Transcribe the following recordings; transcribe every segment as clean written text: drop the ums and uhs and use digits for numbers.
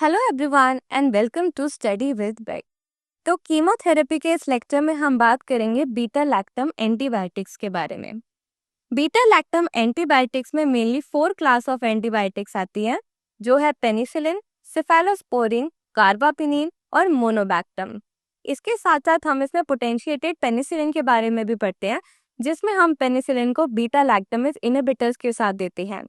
Hello everyone and welcome to study with Beck. तो chemotherapy के इस लेक्चर में हम बात करेंगे बीटा लैक्टम एंटीबायोटिक्स के बारे में। बीटा लैक्टम एंटीबायोटिक्स में मेनली 4 क्लास ऑफ एंटीबायोटिक्स आती हैं, जो है पेनिसिलिन, सेफेलोस्पोरिन, कार्बापिनिन और मोनोबैक्टम। इसके साथ साथ हम इसमें पोटेंशिएटेड पेनिसिलिन के बारे में भी पढ़ते हैं, जिसमें हम पेनिसिलिन को बीटा लैक्टमेज इनहिबिटर्स के साथ देते हैं।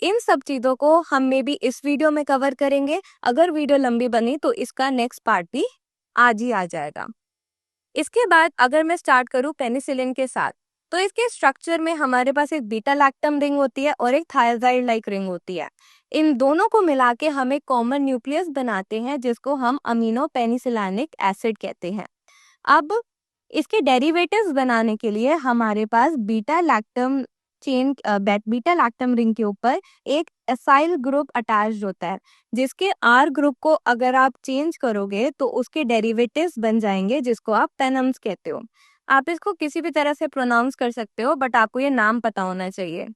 इन सब चीजों को हम मे भी इस वीडियो में कवर करेंगे। अगर वीडियो लंबी बनी तो इसका नेक्स्ट पार्ट भी आज ही आ जाएगा। इसके बाद अगर मैं स्टार्ट करूं पेनिसिलिन के साथ, तो इसके स्ट्रक्चर में हमारे पास एक बीटा लैक्टम रिंग होती है और एक थायराइड लाइक रिंग होती है। इन दोनों को मिला के हम एक कॉमन न्यूक्लियस बनाते हैं, जिसको हम अमीनो पेनिसिलानिक एसिड कहते हैं। अब इसके डेरिवेटिव्स बनाने के लिए हमारे पास beta lactam chain beta lactam ring के ऊपर एक एसाइल ग्रुप अटैच्ड होता है, जिसके आर ग्रुप को अगर आप चेंज करोगे तो उसके डेरिवेटिव्स बन जाएंगे, जिसको आप पेनम्स कहते हो। आप इसको किसी भी तरह से प्रोनाउंस कर सकते हो, बट आपको ये नाम पता होना चाहिए।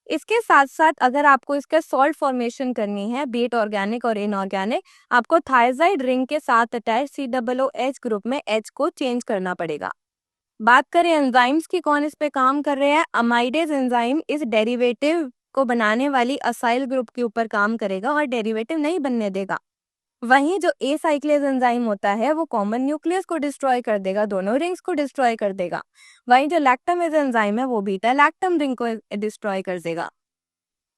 इसके साथ साथ अगर आपको इसका सॉल्ट फॉर्मेशन करनी है, बीट ऑर्गेनिक और इनऑर्गेनिक, आपको थायराइड रिंग के साथ अटैच COOH ग्रुप में H को चेंज करना पड़ेगा। बात करें एंजाइम्स की, कौन इस पे काम कर रहे हैं? अमाइडेज एंजाइम इस डेरिवेटिव को बनाने वाली असाइल ग्रुप के ऊपर काम करेगा और डेरिवेटिव नहीं बनने देगा। वहीं जो ए साइक्लेज एंजाइम होता है वो कॉमन न्यूक्लियस को डिस्ट्रॉय कर देगा, दोनों रिंग्स को डिस्ट्रॉय कर देगा। वहीं जो लैक्टमेज एंजाइम है वो बीटा लैक्टम रिंग को डिस्ट्रॉय कर देगा।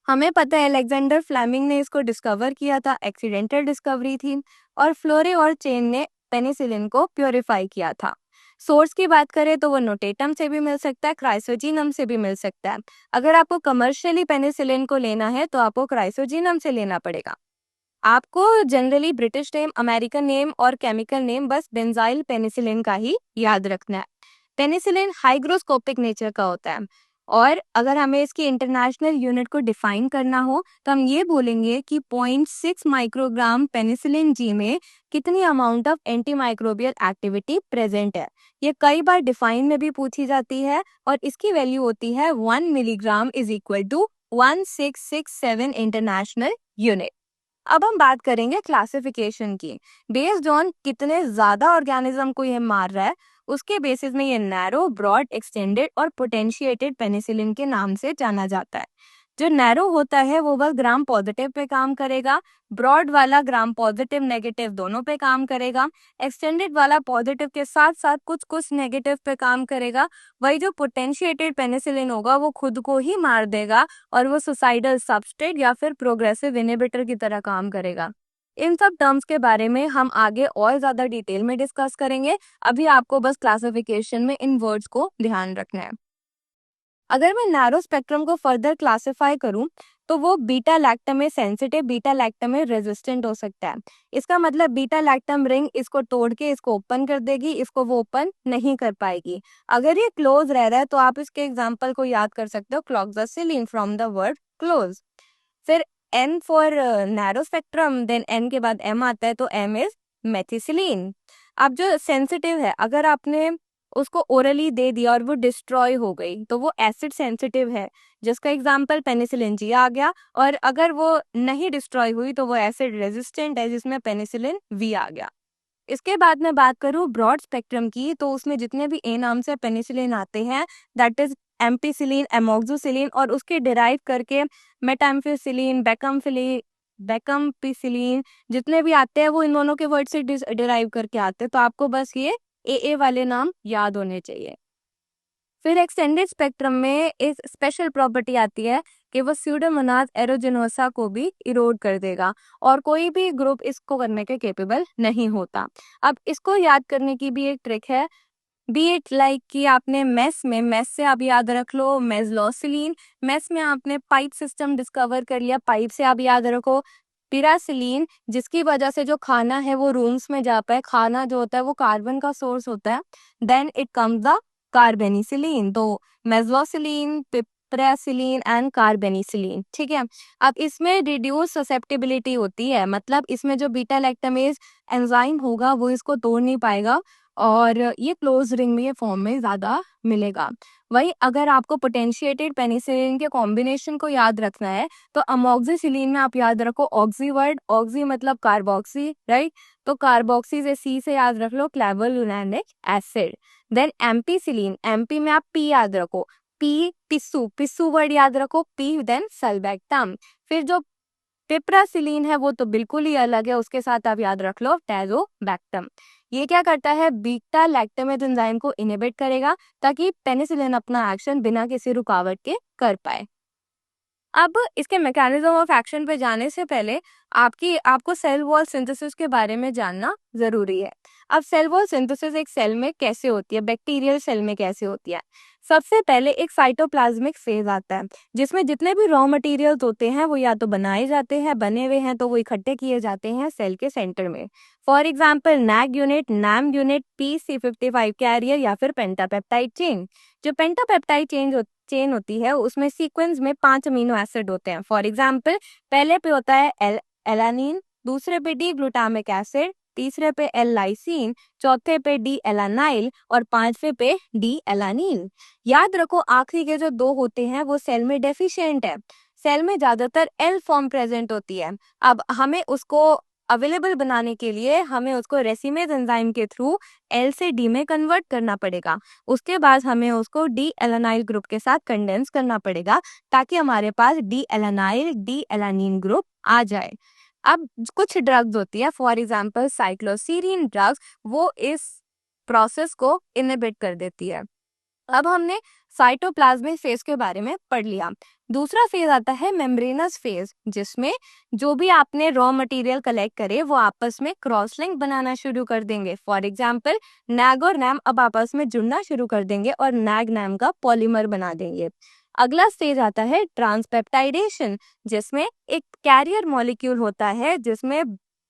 हमें पता है अलेक्जेंडर फ्लेमिंग ने इसको डिस्कवर किया था, एक्सीडेंटल डिस्कवरी थी, और फ्लोरे और चेन ने पेनिसिलिन को प्योरीफाई किया था। सोर्स की बात करें तो वो नोटेटम से भी मिल सकता है, क्राइसोजीनम से भी मिल सकता है। अगर आपको कमर्शियली पेनिसिलिन को लेना है तो आपको क्राइसोजीनम से लेना पड़ेगा। आपको generally British name, American name और केमिकल नेम बस बेंजाइल पेनिसिलिन का ही याद रखना है। पेनिसिलिन हाइग्रोस्कोपिक नेचर का होता है, और अगर हमें इसकी इंटरनेशनल यूनिट को डिफाइन करना हो तो हम ये बोलेंगे कि 0.6 माइक्रोग्राम पेनिसिलिन जी में कितनी amount of anti microbial activity present है। ये कई बार डिफाइन में भी पूछी जाती है, और इसकी वैल्यू होती है 1 milligram is equal to 1667 international unit. अब हम बात करेंगे क्लासिफिकेशन की। बेस्ड ऑन कितने ज्यादा ऑर्गेनिज्म को ये मार रहा है, उसके बेसिस में ये नैरो, ब्रॉड, एक्सटेंडेड और पोटेंशिएटेड पेनिसिलिन के नाम से जाना जाता है। जो नैरो होता है वो बस ग्राम पॉजिटिव पे काम करेगा, ब्रॉड वाला ग्राम पॉजिटिव नेगेटिव दोनों पे काम करेगा, एक्सटेंडेड वाला पॉजिटिव के साथ साथ कुछ कुछ नेगेटिव पे काम करेगा। वही जो पोटेंशिएटेड पेनिसिलिन होगा वो खुद को ही मार देगा, और वो सुसाइडल सबस्ट्रेट या फिर प्रोग्रेसिव इनहिबिटर की तरह काम करेगा। इन सब टर्म्स के बारे में हम आगे और ज्यादा डिटेल में डिस्कस करेंगे। अभी आपको बस क्लासिफिकेशन में इन वर्ड्स को ध्यान रखना है। अगर मैं नैरो स्पेक्ट्रम को फर्दर क्लासिफाई करूं तो वो बीटा लैक्टम में सेंसिटिव, बीटा लैक्टम में रेजिस्टेंट हो सकता है। इसका मतलब बीटा लैक्टम रिंग इसको तोड़ के इसको ओपन कर देगी, इसको वो ओपन नहीं कर पाएगी। अगर ये क्लोज रह रहा है तो आप इसके एग्जांपल को याद कर सकते हो, cloxacillin from the word close. फिर N for narrow spectrum, then N के बाद M आता है, तो M इज मेथिसिलिन। अब जो सेंसिटिव है, अगर आपने उसको ओरली दे दिया और वो डिस्ट्रॉय हो गई तो वो एसिड सेंसिटिव है, जिसका एग्जांपल पेनिसिलिन जी आ गया। और अगर वो नहीं डिस्ट्रॉय हुई तो वो एसिड रेजिस्टेंट है, जिसमें पेनिसिलिन V आ गया। इसके बाद मैं बात करूं ब्रॉड स्पेक्ट्रम की, तो उसमें जितने भी ए नाम से पेनिसिलिन आते हैं, दैट इज एम्पिसिलिन, एमोक्सोसिलिन, और उसके डिराइव करके मेटाम्फिसिलिन, बेकम्पिसिलिन, जितने भी आते हैं वो इन दोनों के वर्ड से डिराइव करके आते हैं। तो आपको बस ये ए वाले नाम याद होने चाहिए। फिर एक्सटेंडेड स्पेक्ट्रम में एक स्पेशल प्रॉपर्टी आती है कि वो स्यूडोमोनास एरोजिनोसा को भी इरोड कर देगा, और कोई भी ग्रुप इसको करने के केपेबल नहीं होता। अब इसको याद करने की भी एक ट्रिक है, बी इट लाइक कि आपने मेस से आप याद रख लो मेजलोसिलीन, मेस में आपने पाइप सिस्टम डिस्कवर कर लिया, पाइप से आप याद रखो पिरासिलीन, जिसकी वजह से जो खाना है वो रूम्स में जा पाए। खाना जो होता है वो कार्बन का सोर्स होता है। देन इट कम्स द कार्बेनिसिलीन, तो मेजलोसिलीन, पिप्रासिलीन एंड कार्बेनिसिलीन। ठीक है, अब इसमें रिड्यूस ससेप्टिबिलिटी होती है, मतलब इसमें जो बीटा लैक्टमेज एंजाइम होगा वो इसको तोड़ नहीं पाएगा, और ये क्लोज रिंग में ये फॉर्म में ज़्यादा मिलेगा। वही अगर आपको पोटेंशिएटेड पेनिसिलिन के कॉम्बिनेशन को याद रखना है तो अमोक्सिसिलिन में आप याद रखो ऑक्सी वर्ड, ऑक्सी मतलब कार्बोक्सी, राइट? तो कार्बोक्सी से सी से याद रख लो क्लेवोलुनानिक एसिड। देन एम्पीसिलिन, एमपी में आप पी याद रखो, पी पिस्सू, पिस्सू वर्ड याद रखो, पी देन सल्बेक्टम। फिर जो पिप्रासिलीन है वो तो बिल्कुल ही अलग है, उसके साथ आप याद रख लो टैजोबैक्टम। ये क्या करता है, बीटा लैक्टामेज एंजाइम को इनहिबिट करेगा ताकि पेनिसिलिन अपना एक्शन बिना किसी रुकावट के कर पाए। अब इसके मैकेनिज्म ऑफ एक्शन पे जाने से पहले आपको सेल वॉल सिंथेसिस के बारे में जानना जरूरी है। अब सेल वॉल सिंथेसिस एक सेल में कैसे होती है, बैक्टीरियल सेल में कैसे होती है? सबसे पहले एक साइटोप्लाज्मिक फेज आता है जिसमें जितने भी रॉ मटेरियल्स होते हैं वो या तो बनाए जाते हैं, बने हुए हैं तो वो इकट्ठे किए जाते हैं सेल के सेंटर में। For example NAG unit, NAM unit, PC55 carrier या फिर पेंटापेप्टाइड चेन। जो पेंटापेप्टाइड चेन होती है उसमें सीक्वेंस में 5 अमीनो एसिड होते हैं। फॉर एग्जाम्पल पहले पे होता है एलानिन, दूसरे पे डी ग्लूटामिक एसिड, तीसरे पे एल लाइसिन, चौथे पे डी एलानाइल और पांचवे पे डी एलानिन। याद रखो आखिरी के जो 2 होते हैं वो सेल में डेफिशिएंट है। सेल में ज्यादातर एल फॉर्म प्रेजेंट होती है। अब हमें उसको अवेलेबल बनाने के लिए हमें उसको रेसिमेज एंजाइम के थ्रू एल से डी में कन्वर्ट करना पड़ेगा। उसके बाद हमें उसको डी एलानाइल ग्रुप के साथ कंडेंस करना पड़ेगा ताकि हमारे पास डी एलानाइल डी एलानिन ग्रुप आ जाए। अब कुछ ड्रग्स होती है, फॉर एग्जांपल साइक्लोसीरिन ड्रग्स, वो इस प्रोसेस को इनहिबिट कर देती है। अब हमने साइटोप्लाज्मिक फेज के बारे में पढ़ लिया। दूसरा फेज आता है मेम्ब्रेनस फेज, जिसमें जो भी आपने रॉ मटेरियल कलेक्ट करे वो आपस में क्रॉस लिंक बनाना शुरू कर देंगे। फॉर एग्जांपल नैग और नैम अब आपस में जुड़ना शुरू कर देंगे और नैग नैम का पॉलीमर बना देंगे। अगला स्टेज आता है ट्रांसपेप्टाइडेशन, जिसमें एक कैरियर मॉलिक्यूल होता है जिसमें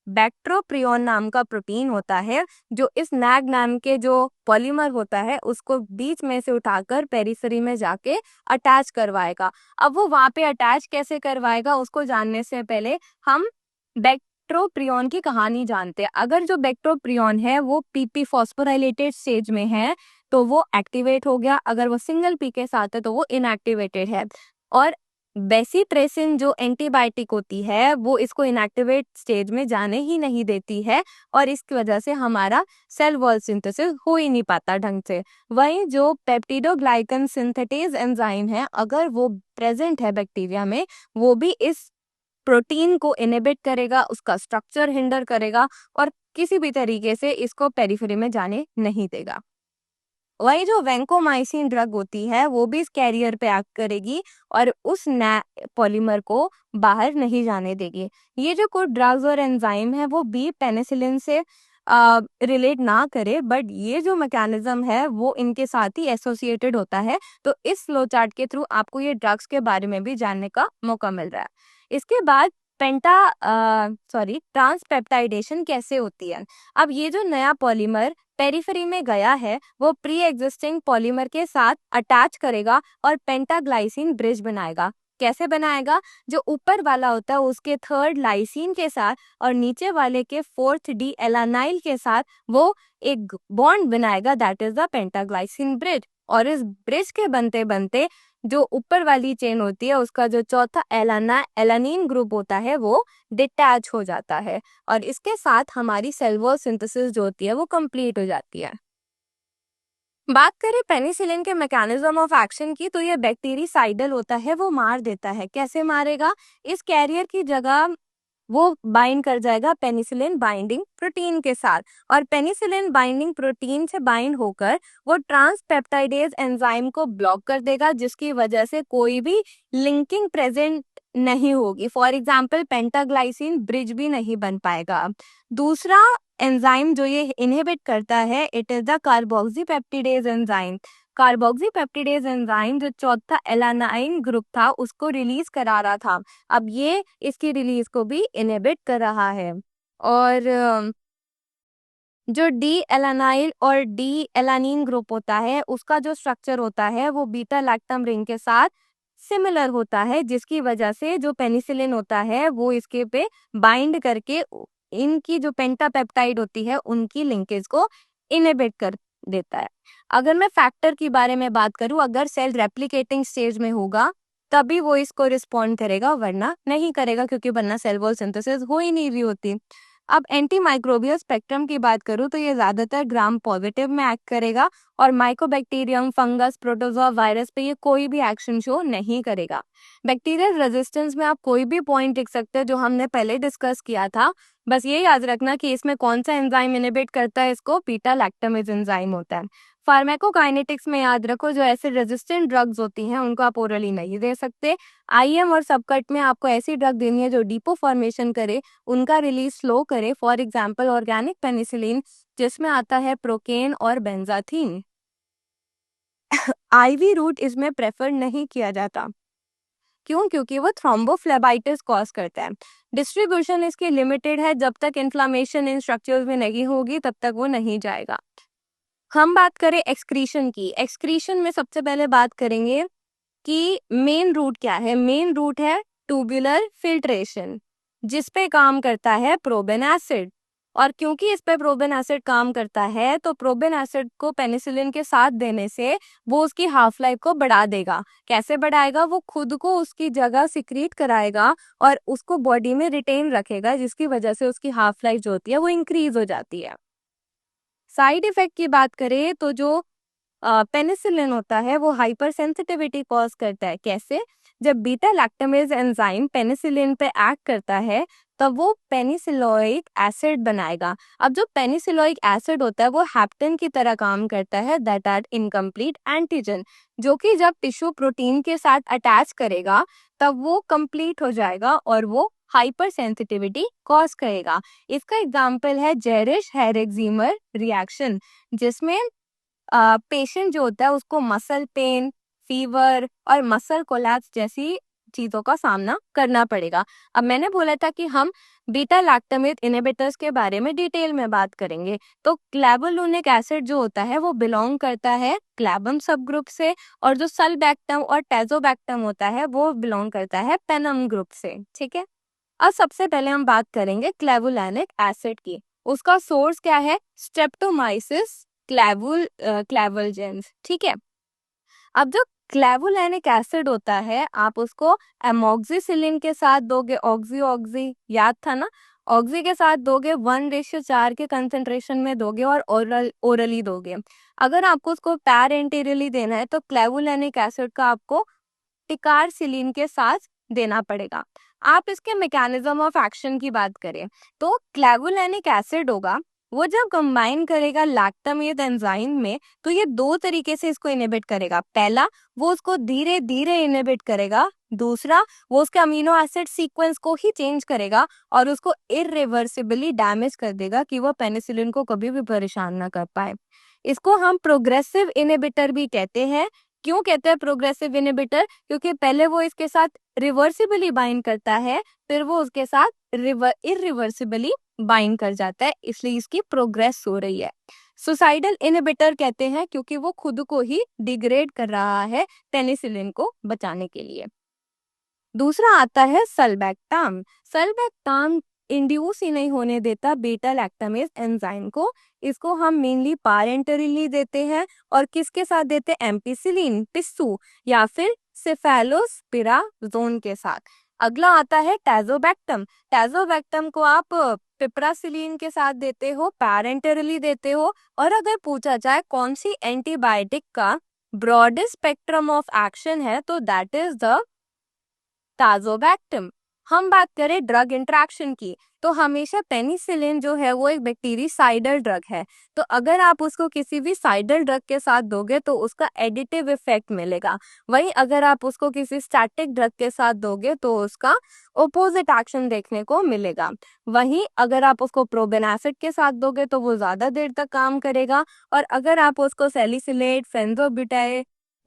बैक्ट्रोप्रियन नाम का प्रोटीन होता है जो इस नैग नाम के जो पॉलीमर होता है उसको बीच में से उठाकर पेरिफेरी में जाके अटैच करवाएगा। अब वो वहां पे अटैच कैसे करवाएगा उसको जानने से पहले हम बैक्ट्रोप्रियन की कहानी जानते हैं। अगर जो बैक्ट्रोप्रियन है वो पीपी फॉस्फोराइलेटेड स्टेज में है तो वो एक्टिवेट हो गया, अगर वो सिंगल पी के साथ है तो वो इनएक्टिवेटेड है। और बेसिट्रेसिन जो एंटीबायोटिक होती है वो इसको इनएक्टिवेट स्टेज में जाने ही नहीं देती है और इसकी वजह से हमारा सेल वॉल सिंथेसिस हो ही नहीं पाता ढंग से। वहीं जो पेप्टिडोग्लाइकन सिंथेटेज एंजाइम है अगर वो प्रेजेंट है बैक्टीरिया में, वो भी इस प्रोटीन को इनहिबिट करेगा, उसका स्ट्रक्चर हिंडर करेगा और किसी भी तरीके से इसको पेरिफेरी में जाने नहीं देगा। वही जो वैंकोमाइसिन ड्रग होती है वो भी इस कैरियर पे एक्ट करेगी और उस पॉलीमर को बाहर नहीं जाने देगी। ये जो कुछ ड्रग्स और एंजाइम है वो भी पेनिसिलिन से रिलेट ना करे, बट ये जो मैकेनिज्म है वो इनके साथ ही एसोसिएटेड होता है। तो इस फ्लो चार्ट के थ्रू आपको ये ड्रग्स के बारे में भी जानने का मौका मिल रहा है। इसके बाद ट्रांसपेप्टाइडेशन कैसे होती है? अब ये जो नया पॉलीमर पेरिफेरी में गया है वो प्री एग्जिस्टिंग पॉलीमर के साथ अटैच करेगा और पेंटाग्लाइसिन ब्रिज बनाएगा। कैसे बनाएगा? जो ऊपर वाला होता है उसके थर्ड लाइसिन के साथ और नीचे वाले के फोर्थ डी एलानाइल के साथ वो एक बॉन्ड बनाएगा, that is the pentaglycine bridge. और इस ब्रिज के बनते बनते जो ऊपर वाली चेन होती है उसका जो चौथा एलानिन ग्रुप होता है वो डिटैच हो जाता है और इसके साथ हमारी सेल वॉल सिंथेसिस जो होती है वो कंप्लीट हो जाती है। बात करें पेनिसिलिन के मैकेनिज्म ऑफ एक्शन की तो ये बैक्टीरिसाइडल होता है, वो मार देता है। कैसे मारेगा? इस कैरियर की जगह वो बाइंड कर जाएगा पेनिसिलिन बाइंडिंग प्रोटीन के साथ और पेनिसिलिन बाइंडिंग प्रोटीन से बाइंड होकर वो ट्रांसपेप्टाइडेज एंजाइम को ब्लॉक कर देगा जिसकी वजह से कोई भी लिंकिंग प्रेजेंट नहीं होगी। फॉर एग्जाम्पल पेंटाग्लाइसिन ब्रिज भी नहीं बन पाएगा। दूसरा एंजाइम जो ये इनहिबिट करता है it is the carboxypeptidase enzyme. Carboxypeptidase enzyme जो चौथा एलानाइन ग्रुप था उसको रिलीज करा रहा था, अब ये इसकी रिलीज को भी इनहिबिट कर रहा है। और जो डी एलानाइल और डी एलानिन ग्रुप होता है उसका जो स्ट्रक्चर होता है वो बीटा लैक्टम रिंग के साथ सिमिलर होता है जिसकी वजह से जो पेनिसिलिन होता है वो इसके पे बाइंड करके इनकी जो पेंटापेप्टाइड होती है उनकी लिंकेज को इनहिबिट कर देता है। अगर मैं फैक्टर के बारे में बात करूं, अगर सेल रेप्लिकेटिंग स्टेज में होगा तभी वो इसको रिस्पॉन्ड करेगा, वरना नहीं करेगा, क्योंकि वरना सेल वॉल सिंथेसिस हो ही नहीं रही होती। अब एंटी माइक्रोबियल स्पेक्ट्रम की बात करूं तो ये ज्यादातर ग्राम पॉजिटिव में एक्ट करेगा और माइकोबैक्टीरियम, फंगस, प्रोटोजोआ, वायरस पे ये कोई भी एक्शन शो नहीं करेगा। बैक्टीरियल रेजिस्टेंस में आप कोई भी पॉइंट लिख सकते हैं जो हमने पहले डिस्कस किया था। बस ये याद रखना कि इसमें कौन सा एंजाइम इनहिबिट करता है, इसको बीटा लैक्टमेज एंजाइम होता है। फार्माकोकाइनेटिक्स में याद रखो, जो एसिड रेजिस्टेंट ड्रग्स होती हैं उनको आप ओरली नहीं दे सकते। आईएम और सबकट में आपको ऐसी ड्रग देनी है जो डीपो फॉर्मेशन करे, उनका रिलीज स्लो करे। फॉर एग्जांपल ऑर्गेनिक पेनिसिलिन, जिसमें आता है प्रोकेन और बेंजाथीन। आईवी रूट इसमें प्रेफर नहीं किया जाता। क्यों? क्योंकि वो थ्रोम्बोफ्लेबाइटिस कॉज करता है। डिस्ट्रीब्यूशन इसकी लिमिटेड है, जब तक इन्फ्लामेशन इन स्ट्रक्चर्स में नहीं होगी तब तक वो नहीं जाएगा। हम बात करें एक्सक्रीशन की। एक्सक्रीशन में सबसे पहले बात करेंगे कि मेन रूट क्या है। मेन रूट है ट्यूबुलर फिल्ट्रेशन, जिस पे काम करता है प्रोबेन एसिड। और क्योंकि इस पे प्रोबेन एसिड काम करता है तो प्रोबेन एसिड को पेनिसिलिन के साथ देने से वो उसकी हाफ लाइफ को बढ़ा देगा। कैसे बढ़ाएगा? वो खुद को उसकी जगह सिक्रीट कराएगा और उसको बॉडी में रिटेन रखेगा, जिसकी वजह से उसकी हाफ लाइफ जो होती है वो इंक्रीज हो जाती है। साइड इफेक्ट की बात करें तो जो पेनिसिलिन होता है वो हाइपर सेंसिटिविटी कॉज करता है। कैसे? जब बीटा लैक्टमेज एंजाइम पेनिसिलिन पे एक्ट करता है तब वो पेनिसिलोइक एसिड बनाएगा। अब जो पेनिसिलोइक एसिड होता है वो हैप्टेन की तरह काम करता है, दैट आर इनकम्प्लीट एंटीजन, जो कि जब टिश्यू प्रोटीन के साथ अटैच करेगा तब वो कंप्लीट हो जाएगा और वो हाइपर सेंसिटिविटी कॉज करेगा। इसका एग्जाम्पल है जेरिश हेरेक्सीमर रिएक्शन, जिसमें पेशेंट जो होता है उसको मसल पेन, फीवर और मसल कोलैप्स जैसी चीजों का सामना करना पड़ेगा। अब मैंने बोला था कि हम बीटा लैक्टमेज इनहिबिटर्स के बारे में डिटेल में बात करेंगे। तो क्लैवुलिनिक एसिड जो होता है वो बिलोंग करता है क्लैबम सब ग्रुप से, और जो सल्बैक्टम और टेजोबैक्टम होता है वो बिलोंग करता है पेनम ग्रुप से। ठीक है, अब सबसे पहले हम बात करेंगे क्लैवुलिनिक एसिड की। उसका सोर्स क्या है? स्ट्रेप्टोमाइसिस क्लैवलजेंस। ठीक है, अब जो क्लैवुलिनिक एसिड होता है आप उसको एमोक्सिसिलिन के साथ दोगे, ऑक्सी ऑक्सी याद था ना, ऑक्सी के साथ दोगे 1:4 के कंसेंट्रेशन में दोगे और ओरली दोगे। अगर आपको उसको पैरेंटेरली देना है तो क्लैवुलिनिक एसिड का आपको टिकारसिलिन के साथ देना पड़ेगा। आप इसके मैकेनिज्म ऑफ एक्शन की बात करें तो क्लैवुलिनिक एसिड होगा, वो जब कंबाइन करेगा लैक्टमेज एंजाइम में तो ये दो तरीके से इसको इनहिबिट करेगा। पहला, वो उसको धीरे धीरे इनहिबिट करेगा। दूसरा, वो उसके अमीनो एसिड सीक्वेंस को ही चेंज करेगा और उसको इरिवर्सिबली डैमेज कर देगा कि वो पेनिसिलिन को कभी भी परेशान ना कर पाए। इसको हम प्रोग्रेसिव इनहिबिटर भी कहते हैं। क्यों कहते हैं प्रोग्रेसिव इनहिबिटर? क्योंकि पहले वो इसके साथ रिवर्सिबली बाइंड करता है, फिर वो उसके साथ इरिवर्सिबली बाइंड कर जाता है, इसलिए इसकी प्रोग्रेस हो रही है। सुसाइडल इनहिबिटर कहते हैं क्योंकि वो खुद को ही डिग्रेड कर रहा है पेनिसिलिन को बचाने के लिए। दूसरा आता है सल्बैक्टाम। सल्बैक्टाम इंड्यूस ही नहीं होने देता बीटा लैक्टमेज एंजाइम को। इसको हम मेनली पारेंटरली देते हैं और किसके साथ देते हैं? एम्पिसिलिन, पिस्सू या फिर सेफेलोस्पिराजोन के साथ। अगला आता है टैजोबैक्टम। टैजोबैक्टम को आप पिप्रासिलिन के साथ देते हो, पैरेंटरली देते हो। और अगर पूछा जाए कौन सी एंटीबायोटिक का ब्रॉडेस्ट स्पेक्ट्रम ऑफ एक्शन है तो दैट इज द टाजोबैक्टम। हम बात करें ड्रग इंटरेक्शन की तो हमेशा पेनिसिलिन जो है वो एक बैक्टीरिसाइडल ड्रग है, तो अगर आप उसको किसी भी साइडल ड्रग के साथ दोगे तो उसका एडिटिव इफेक्ट मिलेगा। वहीं अगर आप उसको किसी स्टैटिक ड्रग के साथ दोगे तो उसका ओपोजिट एक्शन देखने को मिलेगा। वहीं अगर आप उसको प्रोबेन एसिड के साथ दोगे तो वो ज्यादा देर तक काम करेगा, और अगर आप उसको सैलिसिलेट,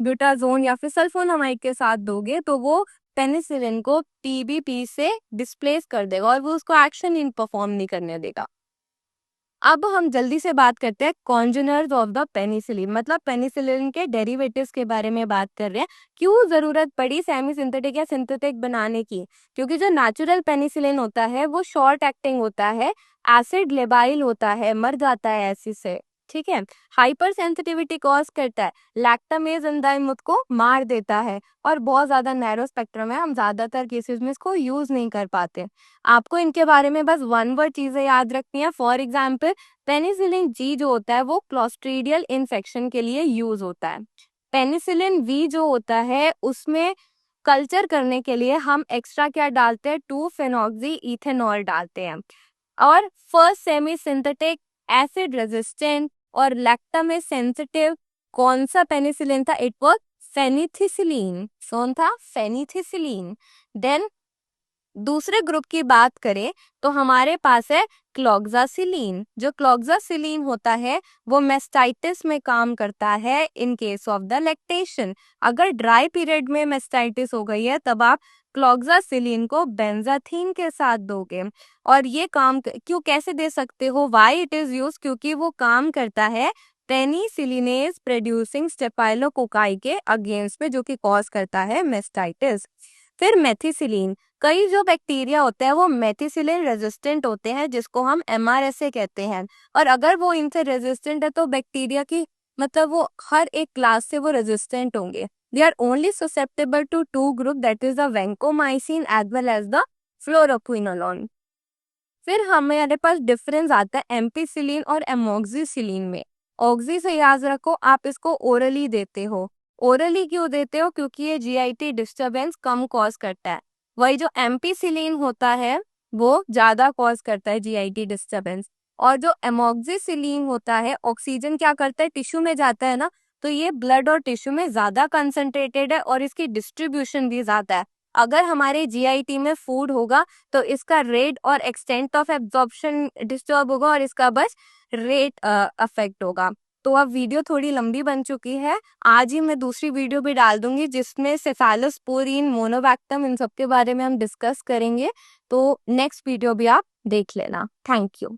ब्यूटाजोन या फिर सल्फोनामाइड के साथ दोगे तो वो पेनिसिलिन को पीबीपी से डिस्प्लेस कर देगा और वो उसको एक्शन इन परफॉर्म नहीं करने देगा। अब हम जल्दी से बात करते हैं कॉन्जुनर्स ऑफ द पेनिसिलिन, मतलब पेनिसिलिन के डेरिवेटिव्स के बारे में बात कर रहे हैं। क्यों जरूरत पड़ी सेमी सिंथेटिक या सिंथेटिक बनाने की? क्योंकि जो नेचुरल पेनिसिलिन होता है वो शॉर्ट एक्टिंग होता है, एसिड लेबाइल होता है, मर जाता है एसिड से। ठीक है। हाइपर सेंसिटिविटी कॉज करता है, लैक्टामेज एंजाइम को मार देता है और बहुत ज्यादा नैरो स्पेक्ट्रम है, हम ज्यादातर केसेस में इसको यूज नहीं कर पाते। आपको इनके बारे में बस वन वर्ड चीजें याद रखनी है। फॉर एग्जाम्पल पेनिसिलिन जी जो होता है वो क्लोस्ट्रीडियल इन्फेक्शन के लिए यूज होता है। पेनिसिलिन वी जो होता है उसमें कल्चर करने के लिए हम एक्स्ट्रा क्या डालते हैं, 2-फेनॉक्सी इथेनॉल डालते हैं। और first semi synthetic acid resistant और लैक्टामेज सेंसिटिव कौन सा पेनिसिलिन था? It was pheneticillin. कौन था? फेनिथिसिलिन। देन दूसरे ग्रुप की बात करें तो हमारे पास है क्लोक्सासिलीन। जो क्लोक्सासिलीन होता है वो मेस्टाइटिस में काम करता है in case of the lactation. अगर ड्राई पीरियड में मेस्टाइटिस हो गई है तब आप क्लोक्सासिलीन को बेंजाथीन के साथ दोगे। और ये काम क्यों कैसे दे सकते हो? Why it is use? क्योंकि वो काम करता है पेनिसिलिनेज प्रोड्यूसिंग स्टेफाइलोकोकाई के अगेंस्ट में, जो कि कॉज करता है मेस्टाइटिस। फिर मेथिसिलीन, कई जो बैक्टीरिया होते हैं वो मेथिसिलिन रेजिस्टेंट होते हैं जिसको हम MRSA कहते हैं। और अगर वो इनसे रेजिस्टेंट है तो बैक्टीरिया की मतलब वो हर एक क्लास से वो रेजिस्टेंट होंगे। They are only susceptible to two group, that is the vancomycin as well as the fluoroquinolone. फिर हमारे पास डिफरेंस आता है एम्पीसिलिन और एमोक्सिसिलिन में। ऑक्सी से याद रखो, आप इसको ओरली देते हो। ओरली क्यों देते हो? क्योंकि ये GIT डिस्टरबेंस कम कॉज करता है। वही जो एम्पीसिलिन होता है वो ज्यादा कॉज करता है GIT डिस्टरबेंस। और जो एमोक्सिसिलिन होता है, ऑक्सीजन क्या करता है, टिश्यू में जाता है ना, तो ये ब्लड और टिश्यू में ज्यादा कंसंट्रेटेड है और इसकी डिस्ट्रीब्यूशन भी ज्यादा है। अगर हमारे GIT में फूड होगा तो इसका रेट और एक्सटेंट ऑफ एब्जॉर्प्शन डिस्टर्ब होगा और इसका बस रेट अफेक्ट होगा। तो अब वीडियो थोड़ी लंबी बन चुकी है, आज ही मैं दूसरी वीडियो भी डाल दूंगी जिसमें सेफेलोस्पोरिन, मोनोबैक्टम, इन सब के बारे में हम डिस्कस करेंगे। तो नेक्स्ट वीडियो भी आप देख लेना। Thank you.